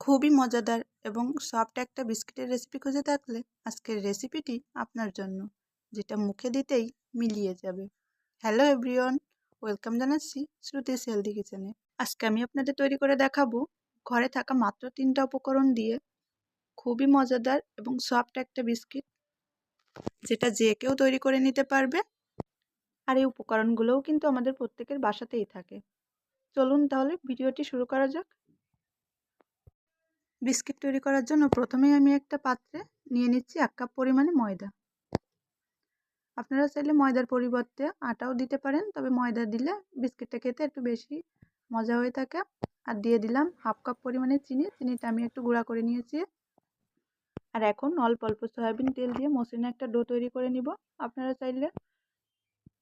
খুবই মজাদার এবং সফট একটা বিস্কিটের রেসিপি খুঁজে থাকলে আজকের রেসিপিটি আপনার জন্য, যেটা মুখে দিতেই মিলিয়ে যাবে। হ্যালো এভরিওয়ান, ওয়েলকাম জানাচ্ছি শ্রুতিস হেলদি কিচেনে। আজকে আমি আপনাদের তৈরি করে দেখাবো ঘরে থাকা মাত্র 3টা উপকরণ দিয়ে খুবই মজাদার এবং সফট একটা বিস্কিট, যেটা যে কেউ তৈরি করে নিতে পারবে। আর এই উপকরণগুলোও কিন্তু আমাদের প্রত্যেকের বাসাতেই থাকে। চলুন তাহলে ভিডিওটি শুরু করা যাক। বিস্কিট তৈরি করার জন্য প্রথমেই আমি একটা পাত্রে নিয়ে নিচ্ছি 1 কাপ পরিমাণে ময়দা। আপনারা চাইলে ময়দার পরিবর্তে আটাও দিতে পারেন, তবে ময়দা দিলে বিস্কিটটা খেতে একটু বেশি মজা হয়ে থাকে। আর দিয়ে দিলাম 1/2 কাপ পরিমাণে চিনি। চিনিটা আমি একটু গুঁড়া করে নিয়েছি। আর এখন অল্প অল্প সয়াবিন তেল দিয়ে মসৃণ একটা ডো তৈরি করে নিব। আপনারা চাইলে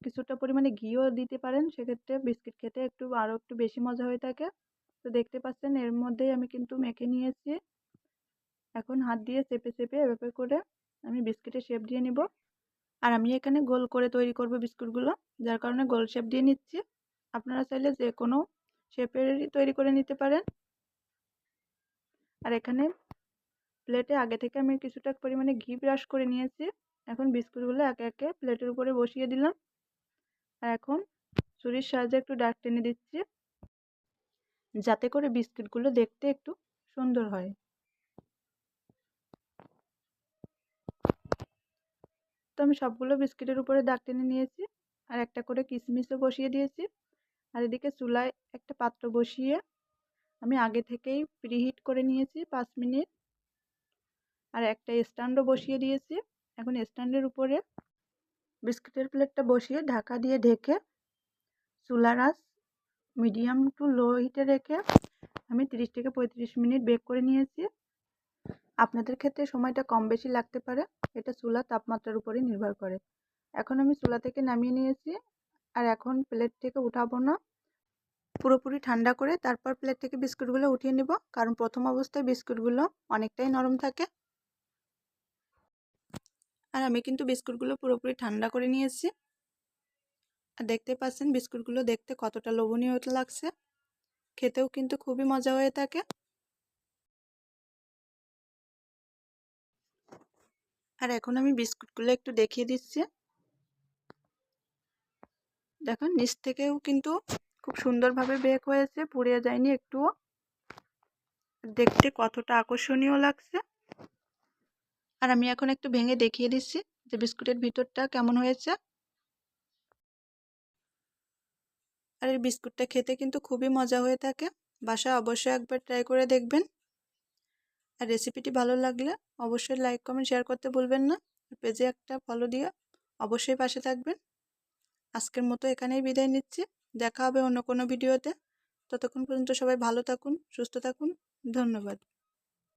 কিছুটা পরিমাণে ঘিও দিতে পারেন, সেক্ষেত্রে বিস্কিট খেতে আরও একটু বেশি মজা হয়ে থাকে। তো দেখতে পাচ্ছেন এর মধ্যেই আমি কিন্তু মেখে নিয়েছি। এখন হাত দিয়ে চেপে চেপে এভাবে করে আমি বিস্কিটের শেপ দিয়ে নিব। আর আমি এখানে গোল করে তৈরি করব বিস্কুটগুলো, যার কারণে গোল শেপ দিয়ে নিচ্ছি। আপনারা চাইলে যে কোনো শেপেরই তৈরি করে নিতে পারেন। আর এখানে প্লেটে আগে থেকে আমি কিছুটা পরিমাণে ঘি ব্রাশ করে নিয়েছি। এখন বিস্কুটগুলো একে একে প্লেটের উপরে বসিয়ে দিলাম। আর এখন ছুরির সাহায্যে একটু দাগ টেনে দিচ্ছি, যাতে করে বিস্কিটগুলো দেখতে একটু সুন্দর হয়। তো আমি সবগুলো বিস্কিটের উপরে দাগ টেনে নিয়েছি। আর একটা করে কিশমিশও বসিয়ে দিয়েছি। আর এদিকে চুলায় একটা পাত্র বসিয়ে আমি আগে থেকেই প্রিহিট করে নিয়েছি 5 মিনিট। আর একটা স্ট্যান্ডও বসিয়ে দিয়েছি। এখন স্ট্যান্ডের উপরে বিস্কিটের প্লেটটা বসিয়ে ঢাকা দিয়ে ঢেকে চুলার আঁচ মিডিয়াম টু লো হিটে রেখে আমি 30 থেকে 35 মিনিট বেক করে নিয়েছি। আপনাদের ক্ষেত্রে সময়টা কম বেশি লাগতে পারে, এটা চুলার তাপমাত্রার উপরেই নির্ভর করে। এখন আমি চুলা থেকে নামিয়ে নিয়েছি। আর এখন প্লেট থেকে উঠাবো না, পুরোপুরি ঠান্ডা করে তারপর প্লেট থেকে বিস্কুটগুলো উঠিয়ে নেব, কারণ প্রথম অবস্থায় বিস্কুটগুলো অনেকটাই নরম থাকে। আর আমি কিন্তু বিস্কুটগুলো পুরোপুরি ঠান্ডা করে নিয়েছি। আর দেখতে পাচ্ছেন বিস্কুটগুলো দেখতে কতটা লোভনীয় লাগছে, খেতেও কিন্তু খুবই মজা হয়ে থাকে। আর এখন আমি বিস্কুটগুলো একটু দেখিয়ে দিচ্ছি। দেখুন নিচ থেকেও কিন্তু খুব সুন্দরভাবে বেক হয়েছে, পুড়ে যায়নি একটুও। দেখতে কতটা আকর্ষণীয় লাগছে। আর আমি এখন একটু ভেঙে দেখিয়ে দিচ্ছি যে বিস্কুটের ভিতরটা কেমন হয়েছে। আর এই বিস্কুটটা খেতে কিন্তু খুবই মজা হয়ে থাকে। বাসায় অবশ্যই একবার ট্রাই করে দেখবেন। আর রেসিপিটি ভালো লাগলে অবশ্যই লাইক কমেন্ট শেয়ার করতে ভুলবেন না। পেজে একটা ফলো দিয়ে অবশ্যই পাশে থাকবেন। আজকের মতো এখানেই বিদায় নিচ্ছি। দেখা হবে অন্য কোনো ভিডিওতে। ততক্ষণ পর্যন্ত সবাই ভালো থাকুন, সুস্থ থাকুন। ধন্যবাদ।